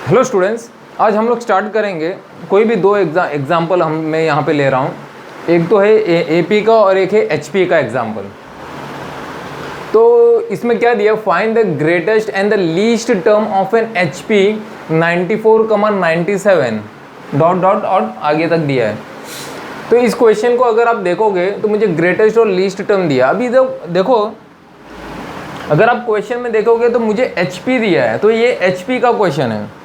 Hello students, आज हम लोग स्टार्ट करेंगे कोई भी दो एग्जाम्पल मैं यहाँ पे ले रहा हूँ। एक तो है एपी का और एक है एचपी का एग्जाम्पल। तो इसमें क्या दिया, find the greatest and the least term of an AP 94,97 ... आगे तक दिया है। तो इस क्वेश्चन को अगर आप देखोगे तो मुझे ग्रेटेस्ट और लीस्ट टर्म दिया। अभी देखो अगर आप क्वेश्चन में देखोगे तो मुझे एचपी दिया है, तो ये एचपी का क्वेश्चन है।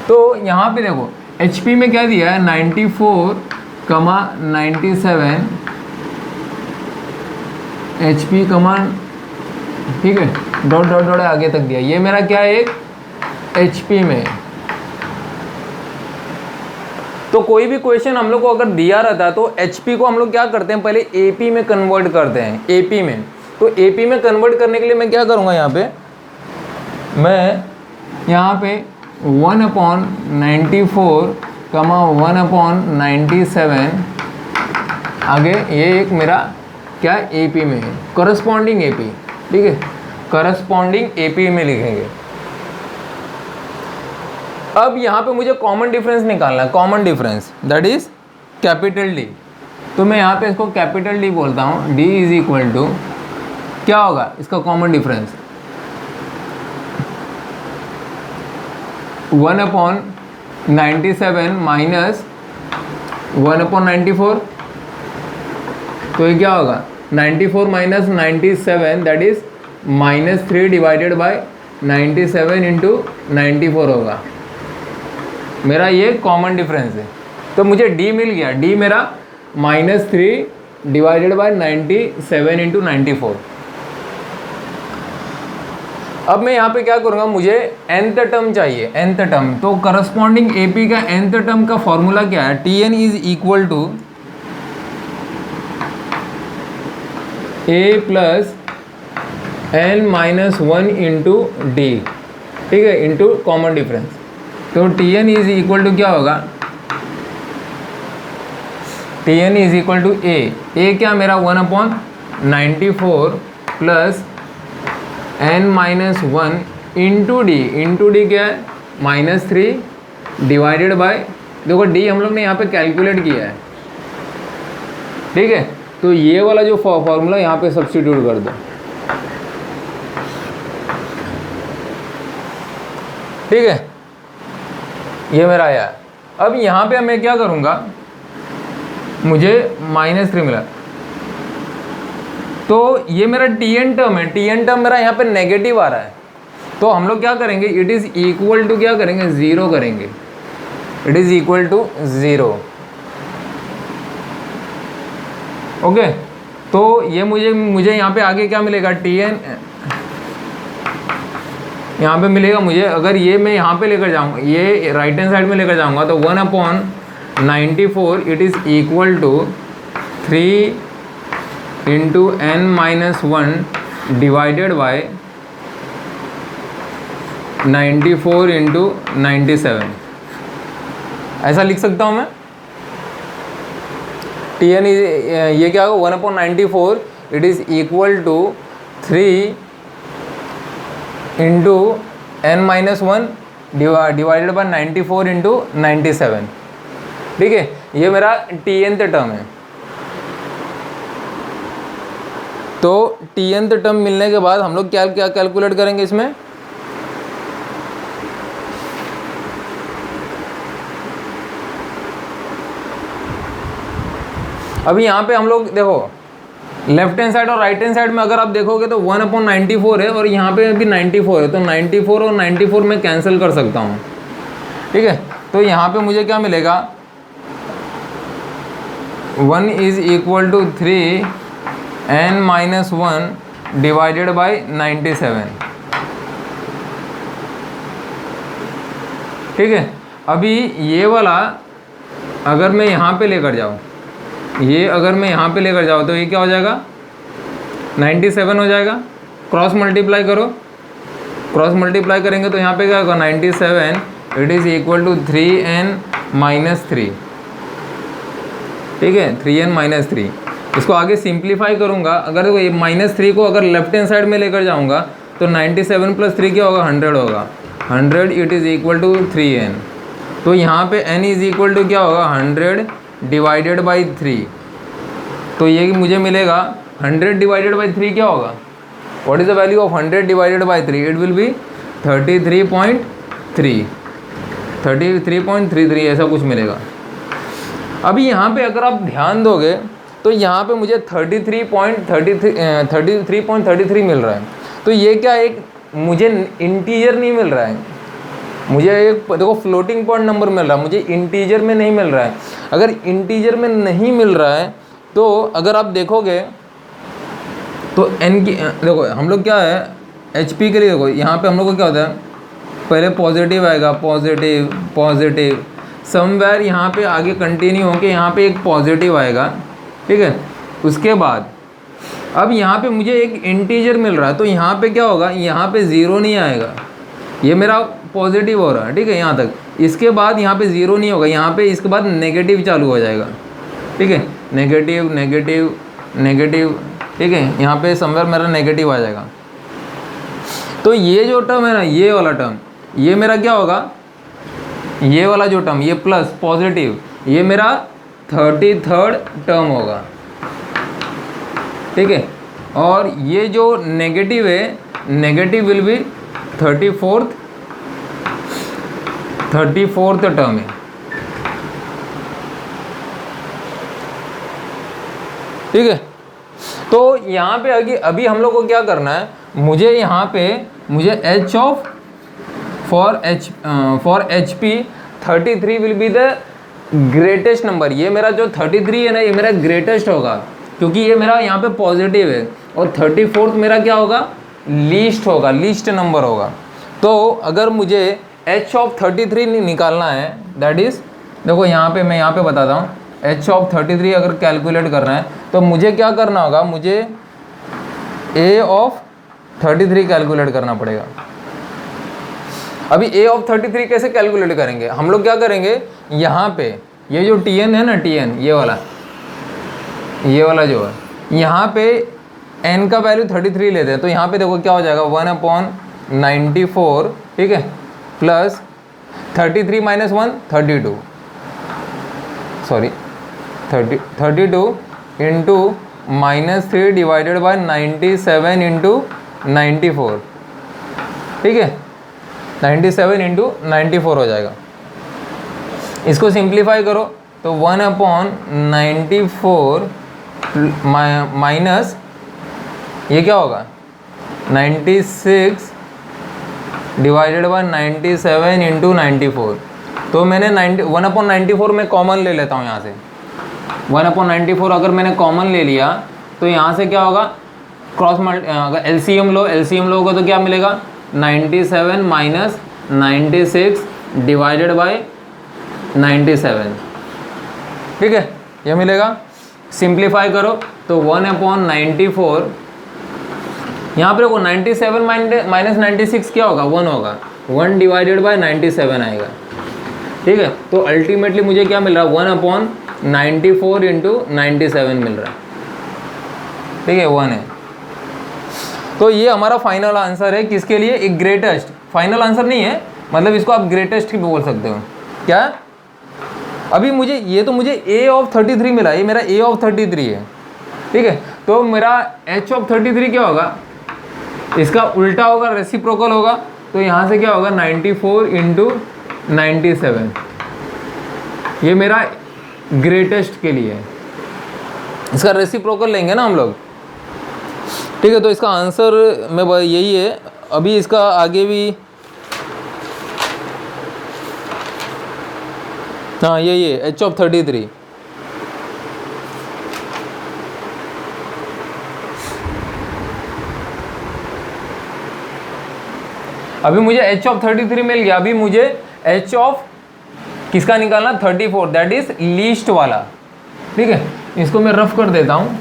तो यहाँ पे देखो HP में क्या दिया है, 94,97 HP ठीक है, ... आगे तक दिया। ये मेरा क्या है, एक HP में। तो कोई भी क्वेश्चन हम लोग को अगर दिया रहता है तो HP को हम लोग क्या करते हैं, पहले AP में कन्वर्ट करते हैं। AP में, तो AP में कन्वर्ट करने के लिए मैं क्या करूँगा, यहाँ पे मैं यहाँ पे 1/94, 1/97 आगे ये एक मेरा क्या AP में है, करस्पॉन्डिंग AP। ठीक है, करस्पॉन्डिंग AP में लिखेंगे। अब यहाँ पे मुझे कॉमन डिफरेंस निकालना है। Common difference that is capital D। तो मैं यहाँ पे इसको कैपिटल D बोलता हूँ। D इज इक्वल टू क्या होगा इसका कॉमन डिफरेंस, 1/97 माइनस 1/94। तो ये क्या होगा, 94 minus 97 that is -3 divided by 97 into 94 होगा। मेरा ये कॉमन डिफरेंस है। तो मुझे D मिल गया। D मेरा -3 डिवाइडेड बाय 97 इंटू 94। अब मैं यहाँ पे क्या करूँगा, मुझे nth टर्म चाहिए, nth टर्म। तो करस्पॉन्डिंग AP का nth टर्म का फॉर्मूला क्या है, Tn is equal to A plus n-1 into D। ठीक है, इंटू कॉमन डिफरेंस। तो Tn इज इक्वल टू क्या होगा, Tn is equal to A क्या मेरा 1/94 प्लस n-1 इंटू D क्या है, -3 डिवाइडेड बाय, देखो D हम लोग ने यहाँ पे कैलकुलेट किया है। ठीक है, तो ये वाला जो फॉर्मूला यहाँ पे सब्स्टिट्यूट कर दो। ठीक है, ये मेरा आया। अब यहाँ पे मैं क्या करूँगा, मुझे -3 मिला। तो ये मेरा Tn टर्म है। Tn टर्म मेरा यहाँ पे नेगेटिव आ रहा है। तो हम लोग क्या करेंगे, इट इज़ इक्वल टू क्या करेंगे, 0 करेंगे। It is equal to 0। Okay, तो ये मुझे यहाँ पे आगे क्या मिलेगा, Tn यहाँ पे मिलेगा मुझे। अगर ये मैं यहाँ पे लेकर जाऊँगा, ये राइट हैंड साइड में लेकर जाऊँगा, तो 1/94 it is equal to 3 into n-1 divided by 94 into 97। ऐसा लिख सकता हूँ मैं। Tn ये क्या होगा, 1/94 it is equal to 3 into n-1 divided by 94 into 97। ठीक है, ये मेरा Tnth टर्म है। तो Tnth टर्म मिलने के बाद हम लोग क्या कैलकुलेट करेंगे इसमें, अभी यहाँ पे हम लोग देखो लेफ्ट हैंड साइड और राइट हैंड साइड में अगर आप देखोगे तो 1/94 है और यहाँ पे भी 94 है। तो 94 और 94 में कैंसिल कर सकता हूँ। ठीक है, तो यहाँ पे मुझे क्या मिलेगा, 1 is equal to 3 n-1 divided by 97। ठीक है, अभी ये वाला अगर मैं यहाँ पे लेकर जाऊँ, ये अगर मैं यहाँ पे लेकर जाऊँ तो ये क्या हो जाएगा, 97 हो जाएगा। क्रॉस मल्टीप्लाई करो, क्रॉस मल्टीप्लाई करेंगे तो यहाँ पे क्या होगा, 97 it is equal to 3n-3। ठीक है, 3n-3। इसको आगे सिंप्लीफाई करूँगा। अगर ये -3 को अगर लेफ्ट हैंड साइड में लेकर जाऊँगा तो 97 प्लस 3 क्या होगा, 100 होगा। 100 it is equal to 3n। तो यहाँ पे n इज़ इक्वल टू क्या होगा, 100 डिवाइडेड बाई 3। तो ये मुझे मिलेगा 100 डिवाइडेड बाई 3 क्या होगा, what is the value of 100 divided by 3, it will be 33.33 ऐसा कुछ मिलेगा। अभी यहाँ पे अगर आप ध्यान दोगे तो यहाँ पे मुझे 33.33 मिल रहा है। तो ये क्या, एक मुझे इंटीजर नहीं मिल रहा है, मुझे एक देखो फ्लोटिंग पॉइंट नंबर मिल रहा है, मुझे इंटीजर में नहीं मिल रहा है। अगर इंटीजर में नहीं मिल रहा है तो अगर आप देखोगे तो n की देखो हम लोग क्या है HP के लिए, देखो यहाँ पे हम लोग को क्या होता है, पहले पॉजिटिव आएगा, पॉजिटिव पॉजिटिव, समवेयर यहाँ पे आगे कंटिन्यू होके यहाँ पे एक पॉजिटिव आएगा, ठीक है। उसके बाद अब यहाँ पे मुझे एक इंटीजर मिल रहा है, तो यहाँ पे क्या होगा, यहाँ पे ज़ीरो नहीं आएगा, ये मेरा पॉजिटिव हो रहा है, ठीक है यहाँ तक। इसके बाद यहाँ पे ज़ीरो नहीं होगा, यहाँ पे इसके बाद नेगेटिव चालू हो जाएगा, ठीक है, नेगेटिव नेगेटिव नेगेटिव, ठीक है, यहाँ पे समवेयर मेरा नेगेटिव आ जाएगा। तो ये जो टर्म है ना, ये वाला टर्म, ये मेरा क्या होगा, ये वाला जो टर्म, ये प्लस पॉजिटिव, ये मेरा 33rd टर्म होगा, ठीक है। और ये जो नेगेटिव है, negative will be 34th term है, ठीक है। तो यहाँ पे अभी हम लोग को क्या करना है, मुझे यहाँ पे मुझे h of for HP 33 will be the greatest number. ये मेरा जो 33 है ना, ये मेरा ग्रेटेस्ट होगा, क्योंकि ये मेरा यहाँ पे पॉजिटिव है। और 34th मेरा क्या होगा, लीस्ट होगा, लीस्ट नंबर होगा। तो अगर मुझे h ऑफ 33 निकालना है, दैट इज़, देखो यहाँ पे मैं यहाँ पे बताता हूँ, h ऑफ 33 अगर कैलकुलेट करना है तो मुझे क्या करना होगा, मुझे a ऑफ 33 कैलकुलेट करना पड़ेगा। अभी a ऑफ 33 कैसे कैलकुलेट करेंगे, हम लोग क्या करेंगे, यहाँ पे ये जो Tn है ना, Tn ये वाला जो है, यहाँ पे n का वैल्यू 33 लेते हैं, तो यहाँ पे देखो क्या हो जाएगा, 1/94, ठीक है, plus 33 minus 1 32, sorry 32 into -3 divided by 97 into 94, ठीक है, 97 इंटू 94 हो जाएगा। इसको सिंप्लीफाई करो तो 1/94 माइनस ये क्या होगा, 96 डिवाइडेड बाय 97 इंटू 94। तो मैंने 1/94 में कॉमन ले लेता हूँ यहाँ से, 1/94 अगर मैंने कॉमन ले लिया तो यहाँ से क्या होगा, क्रॉस अगर एलसीएम लोगे तो क्या मिलेगा, 97 माइनस 96 डिवाइडेड बाय 97, ठीक है, ये मिलेगा। सिंप्लीफाई करो तो 1/94, यहाँ पर देखो 97 माइनस 96 क्या होगा, 1 होगा, 1 डिवाइडेड बाय 97 आएगा, ठीक है। तो अल्टीमेटली मुझे क्या मिल रहा है, 1/94 इंटू 97 मिल रहा है, ठीक है, 1 है। तो ये हमारा फाइनल आंसर है, किसके लिए, एक ग्रेटेस्ट, फाइनल आंसर नहीं है, मतलब इसको आप ग्रेटेस्ट ही बोल सकते हो। क्या, अभी मुझे ये तो मुझे a ऑफ 33 मिला, ये मेरा a ऑफ 33 है, ठीक है। तो मेरा h ऑफ 33 क्या होगा, इसका उल्टा होगा, रेसिप्रोकल होगा। तो यहाँ से क्या होगा, 94 इंटू 97, ये मेरा ग्रेटेस्ट के लिए है, इसका रेसिप्रोकल लेंगे ना हम लोग, ठीक है। तो इसका आंसर में यही है। अभी इसका आगे भी, हाँ यही है, h ऑफ 33। अभी मुझे h ऑफ 33 मिल गया, अभी मुझे h ऑफ किसका निकालना, 34, दैट इज लीस्ट वाला, ठीक है। इसको मैं रफ कर देता हूँ,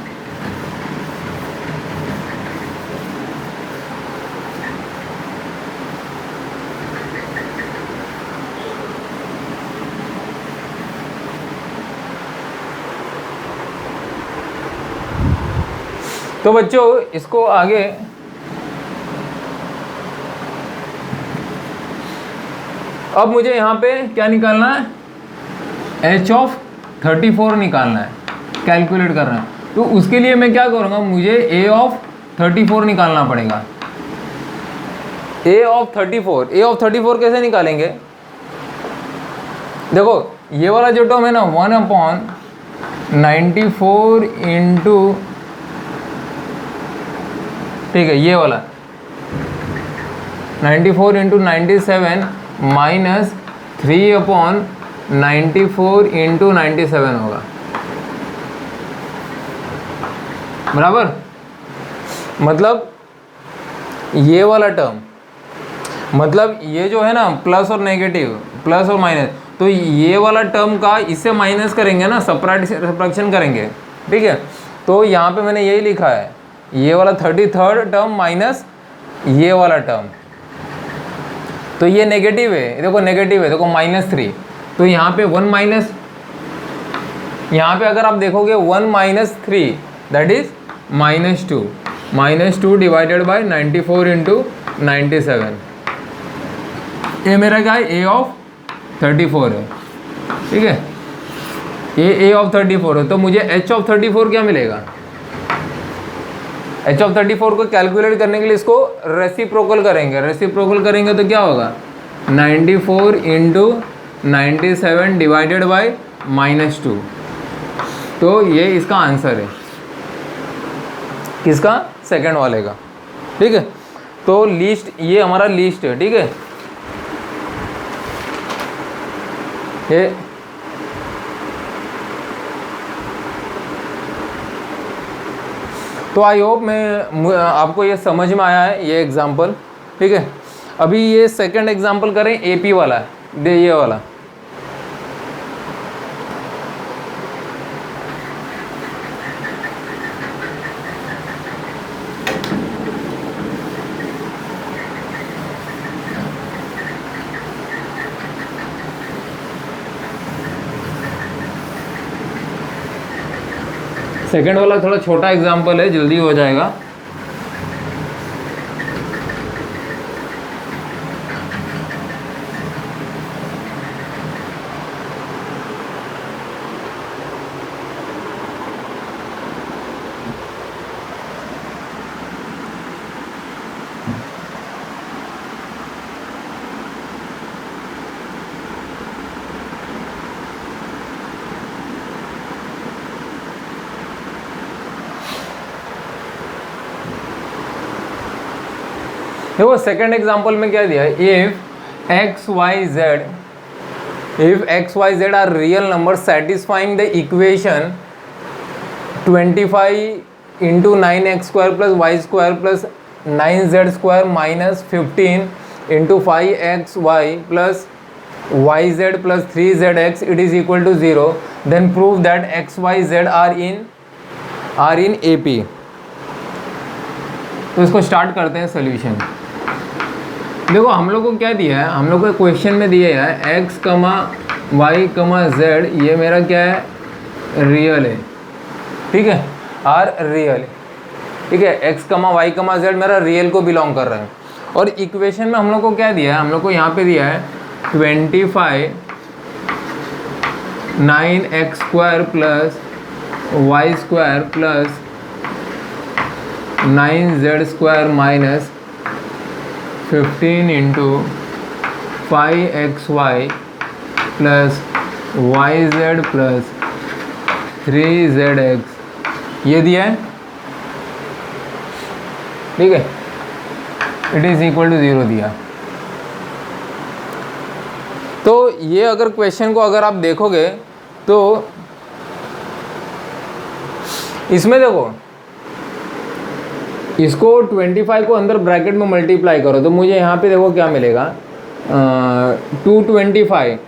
तो बच्चों इसको आगे अब मुझे यहाँ पे क्या निकालना है, h ऑफ 34 निकालना है, कैलकुलेट करना है। तो उसके लिए मैं क्या करूँगा, मुझे a ऑफ 34 निकालना पड़ेगा। a ऑफ 34 कैसे निकालेंगे, देखो ये वाला जो टर्म है ना 1/94 इंटू, ठीक है, ये वाला 94 इंटू 97 माइनस 3/94 इंटू 97 होगा, बराबर। मतलब ये वाला टर्म, मतलब ये जो है ना प्लस और नेगेटिव, प्लस और माइनस, तो ये वाला टर्म का इससे माइनस करेंगे ना, सब्ट्रैक्शन करेंगे, ठीक है। तो यहाँ पे मैंने यही लिखा है, ये वाला 33rd टर्म माइनस ये वाला टर्म, तो ये नेगेटिव है, देखो नेगेटिव है, देखो -3, तो यहाँ पे 1 माइनस, यहाँ पे अगर आप देखोगे 1 - 3 that is -2 divided by 94 into 97, ये मेरा क्या है, a ऑफ 34 है, ठीक है, ये a ऑफ 34 है। तो मुझे h ऑफ 34 क्या मिलेगा, h ऑफ 34 को कैलकुलेट करने के लिए इसको रेसिप्रोकल करेंगे तो क्या होगा, 94 इंटू 97 डिवाइडेड बाय -2, तो ये इसका आंसर है, किसका, सेकंड वाले का, ठीक है। तो लीस्ट, ये हमारा लीस्ट है, ठीक है, ये तो आई होप मैं आपको ये समझ में आया है ये एग्जांपल, ठीक है। अभी ये सेकंड एग्जांपल करें, एपी वाला, ये वाला, सेकंड वाला थोड़ा छोटा एग्जांपल है, जल्दी हो जाएगा। देखो सेकंड एग्जांपल में क्या दिया है, if x y z are real number satisfying the equation 25 into 9x² plus y² plus 9z² minus 15 into 5xy plus yz plus 3zx it is equal to 0, then prove that xyz are in AP। तो इसको start करते हैं solution. देखो हम लोग को क्या दिया है, हम लोग को क्वेश्चन में दिया है x, y, z, ये मेरा क्या है, रियल है, ठीक है, आर रियल, ठीक है, x, y, z मेरा रियल को बिलोंग कर रहा है। और इक्वेशन में हम लोग को क्या दिया है, हम लोग को यहाँ पे दिया है 25 9x² plus y² plus 9z² minus 15 into 5xy plus yz plus 3zx, ये दिया है, ठीक है, इट इज़ इक्वल टू 0 दिया। तो ये अगर क्वेश्चन को अगर आप देखोगे तो इसमें देखो, इसको 25 को अंदर ब्रैकेट में मल्टीप्लाई करो तो मुझे यहाँ पे देखो क्या मिलेगा, 225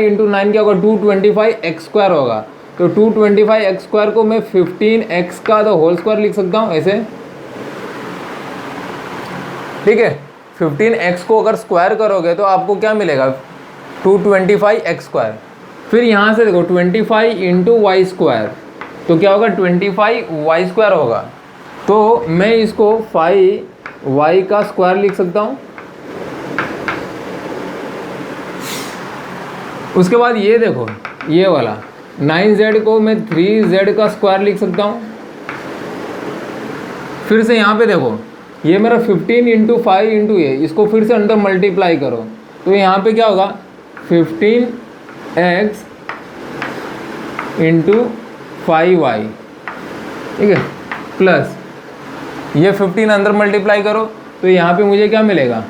इंटू 9 क्या होगा, 225x² होगा। तो 225x² को मैं 15x का तो होल स्क्वायर लिख सकता हूँ ऐसे, ठीक है। 15x को अगर स्क्वायर करोगे तो आपको क्या मिलेगा, 225x²। फिर यहाँ से देखो 25 इंटू y², तो क्या होगा 25y² होगा। तो मैं इसको 5y का स्क्वायर लिख सकता हूँ, उसके बाद ये देखो, ये वाला 9z को मैं 3z का स्क्वायर लिख सकता हूँ। फिर से यहाँ पे देखो, ये मेरा 15 इंटू 5 इंटू ए, इसको फिर से अंदर मल्टीप्लाई करो तो यहाँ पे क्या होगा 15x इंटू 5y, ठीक है, प्लस ये 15 अंदर मल्टीप्लाई करो तो यहाँ पे मुझे क्या मिलेगा,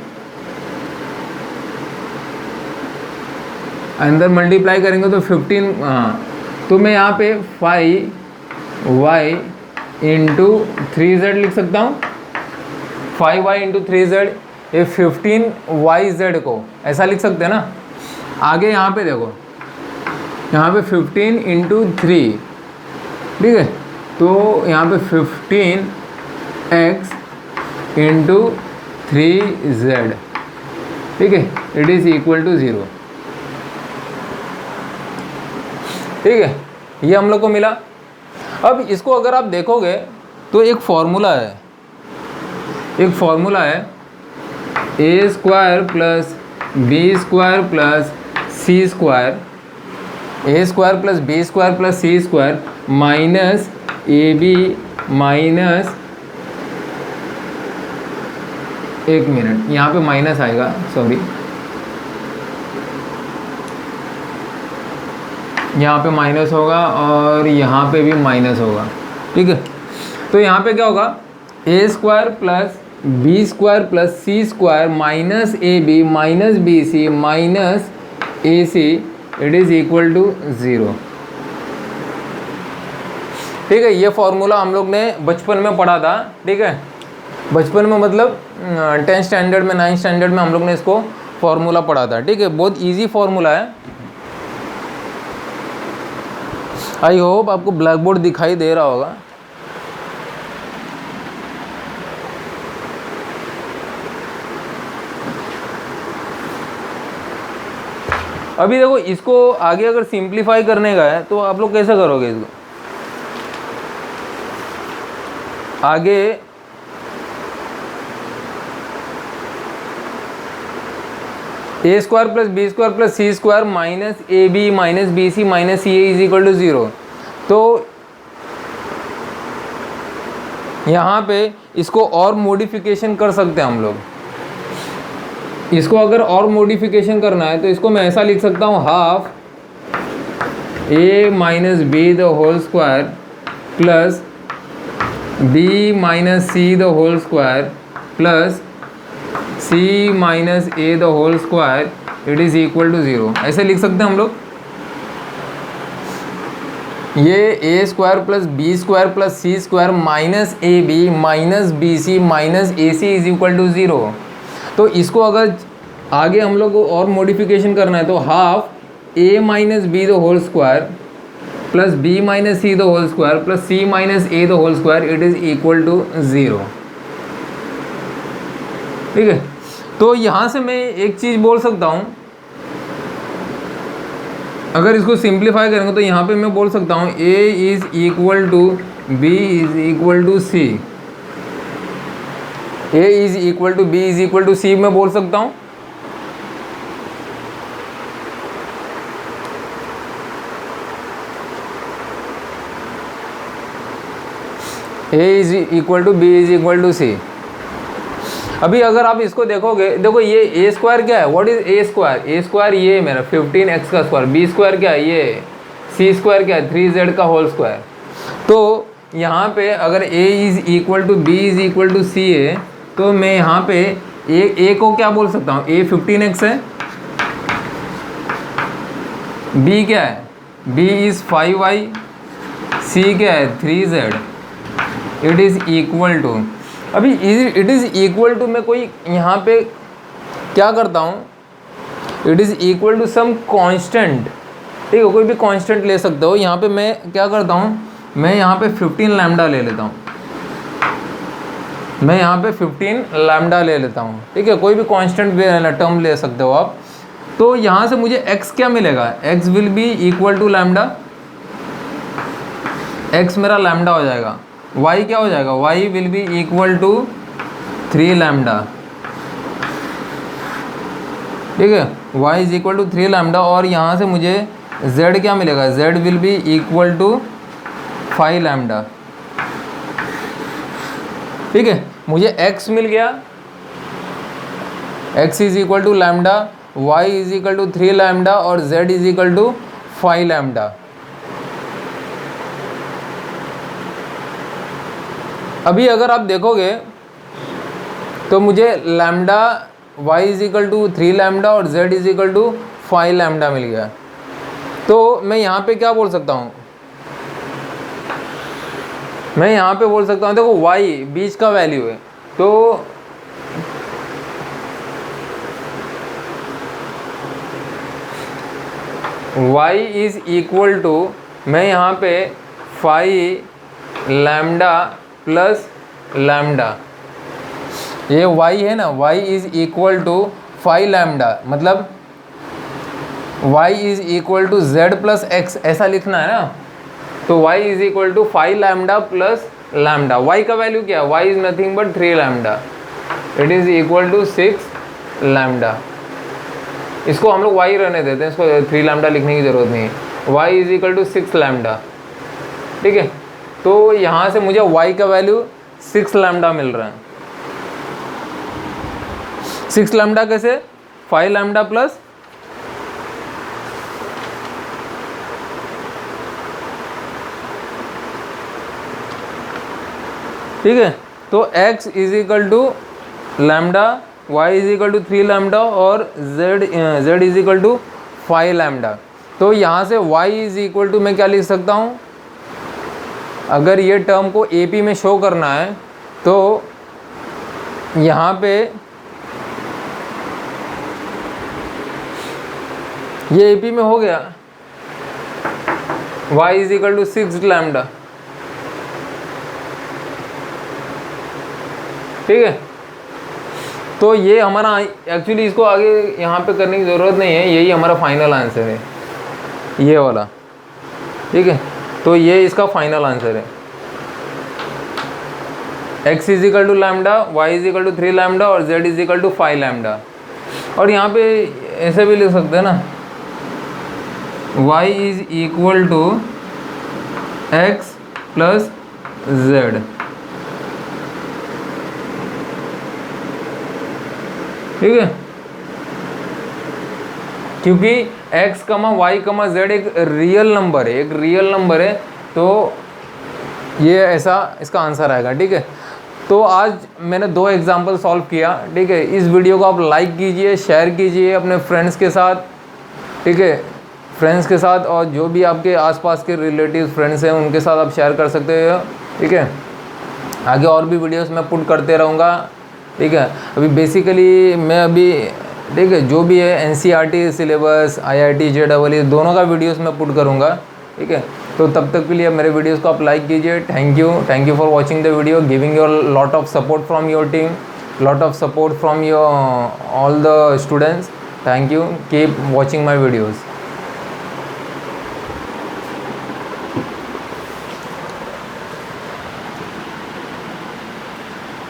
अंदर मल्टीप्लाई करेंगे तो 15, हाँ, तो मैं यहाँ पे 5y इंटू 3z लिख सकता हूँ। 5y इंटू 3z, ये 15yz को ऐसा लिख सकते हैं ना। आगे यहाँ पे देखो, यहाँ पे 15 इंटू 3, ठीक है, तो यहाँ पे 15x इंटू 3z, ठीक है, इट इज़ इक्वल टू 0, ठीक है, ये हम लोग को मिला। अब इसको अगर आप देखोगे तो एक फॉर्मूला है, A square plus B square plus C square, A square plus B square plus C square minus A B minus, एक मिनट, यहाँ पे माइनस आएगा, सॉरी, यहाँ पे माइनस होगा और यहाँ पे भी माइनस होगा, ठीक है। तो यहाँ पे क्या होगा, A square plus B square plus C square minus A B minus B C minus A C, it is equal to 0, ठीक है। ये फॉर्मूला हम लोग ने बचपन में पढ़ा था, ठीक है, बचपन में मतलब 10th स्टैंडर्ड में, 9th स्टैंडर्ड में हम लोग ने इसको फॉर्मूला पढ़ा था, ठीक है। बहुत इजी फॉर्मूला है। आई होप आपको ब्लैक बोर्ड दिखाई दे रहा होगा। अभी देखो, इसको आगे अगर सिंप्लीफाई करने का है तो आप लोग कैसे करोगे इसको, आगे A square plus B square plus C square minus A B minus B C minus C A is equal to 0। तो यहाँ पे इसको और मॉडिफिकेशन कर सकते हैं हम लोग। इसको अगर और मॉडिफिकेशन करना है तो इसको मैं ऐसा लिख सकता हूँ, half A minus B the whole square plus B minus C the whole square plus C minus A the whole square, it is equal to 0। ऐसे लिख सकते हैं हम लोग। ये A square plus B square plus C square minus A B minus B C minus A C is equal to 0। तो इसको अगर आगे हम लोग को और मॉडिफिकेशन करना है तो half A minus B the whole square plus B minus C the whole square plus C minus A the whole square, it is equal to 0, ठीक है। तो यहाँ से मैं एक चीज़ बोल सकता हूँ, अगर इसको सिंप्लीफाई करेंगे तो यहाँ पे मैं बोल सकता हूँ a is equal to B is equal to C, a is equal to B is equal to C मैं बोल सकता हूँ। a is equal to B is equal to C. अभी अगर आप इसको देखोगे, देखो ये ए स्क्वायर क्या है, what is a square, A square ये मेरा 15x का स्क्वायर, बी स्क्वायर क्या है ये, सी स्क्वायर क्या है 3z का होल स्क्वायर। तो यहाँ पे अगर a is equal to B is equal to C है तो मैं यहाँ पे ए को क्या बोल सकता हूँ, a 15x है, b क्या है, b इज़ 5y, c क्या है 3z, it is equal to, अभी इट इज़ इक्वल टू मैं कोई यहाँ पे क्या करता हूँ, it is equal to some constant, ठीक है, कोई भी कांस्टेंट ले सकते हो। यहाँ पे मैं क्या करता हूँ, मैं यहाँ पे 15 लैम्डा ले लेता हूँ, मैं यहाँ पे 15 लैम्डा ले लेता हूँ, ठीक है, कोई भी कांस्टेंट टर्म ले सकते हो आप। तो यहाँ से मुझे x क्या मिलेगा, x will be equal to lambda, x मेरा लैम्डा हो जाएगा, y क्या हो जाएगा, y will be equal to 3 lambda, ठीक है, y is equal to 3 lambda, और यहाँ से मुझे z क्या मिलेगा, z will be equal to 5 lambda. ठीक है, मुझे x मिल गया, x is equal to lambda, y is equal to 3 lambda और z is equal to 5 lambda. अभी अगर आप देखोगे तो मुझे lambda y is equal to 3 lambda और z is equal to 5 lambda मिल गया। तो मैं यहाँ पे क्या बोल सकता हूँ, मैं यहाँ पे बोल सकता हूँ, देखो y बीच का वैल्यू है, तो y इज इक्वल टू, मैं यहाँ पे 5 लैम्डा प्लस लैम्डा, ये y है ना, y is equal to 5 lambda, मतलब y is equal to z plus x, ऐसा लिखना है ना। तो y is equal to 5 lambda plus lambda, y का वैल्यू क्या है, y is nothing but 3 lambda, it is equal to 6 lambda. इसको हम लोग y रहने देते हैं, इसको 3 लैम्डा लिखने की ज़रूरत नहीं है। y is equal to 6 lambda. ठीक है, तो यहाँ से मुझे y का वैल्यू 6 लैम्डा मिल रहा है। 6 लैम्डा कैसे, 5 लैम्डा प्लस, ठीक है, तो x is equal to lambda, y is equal to 3 lambda और z is equal to 5 lambda. तो यहाँ से y इज इक्वल टू मैं क्या लिख सकता हूँ, अगर ये टर्म को AP में शो करना है तो यहाँ पे ये AP में हो गया, y is equal to 6 lambda. ठीक है, तो ये हमारा एक्चुअली, इसको आगे यहाँ पे करने की ज़रूरत नहीं है, यही हमारा फाइनल आंसर है, ये वाला। ठीक है, तो ये इसका फाइनल आंसर है, x is equal to lambda, y is equal to 3 lambda और z is equal to 5 lambda. और यहाँ पे ऐसे भी लिख सकते हैं ना, y is equal to x plus z। ठीक है, क्योंकि x, y, z एक रियल नंबर है, एक रियल नंबर है, तो ये ऐसा इसका आंसर आएगा। ठीक है, तो आज मैंने 2 एग्जाम्पल सॉल्व किया। ठीक है, इस वीडियो को आप लाइक कीजिए, शेयर कीजिए अपने फ्रेंड्स के साथ। ठीक है, फ्रेंड्स के साथ, और जो भी आपके आसपास के रिलेटिव्स फ्रेंड्स हैं उनके साथ आप शेयर कर सकते हो। ठीक है, आगे और भी वीडियोस मैं पुट करते रहूँगा। ठीक है, अभी बेसिकली मैं अभी, ठीक है, जो भी है NCERT सिलेबस, IIT JEE दोनों का वीडियोस मैं पुट करूँगा। ठीक है, तो तब तक के लिए मेरे वीडियोस को आप लाइक कीजिए। Thank you for watching the video, giving your lot of support from your team, lot of support from your all the students. Thank you, keep watching my videos.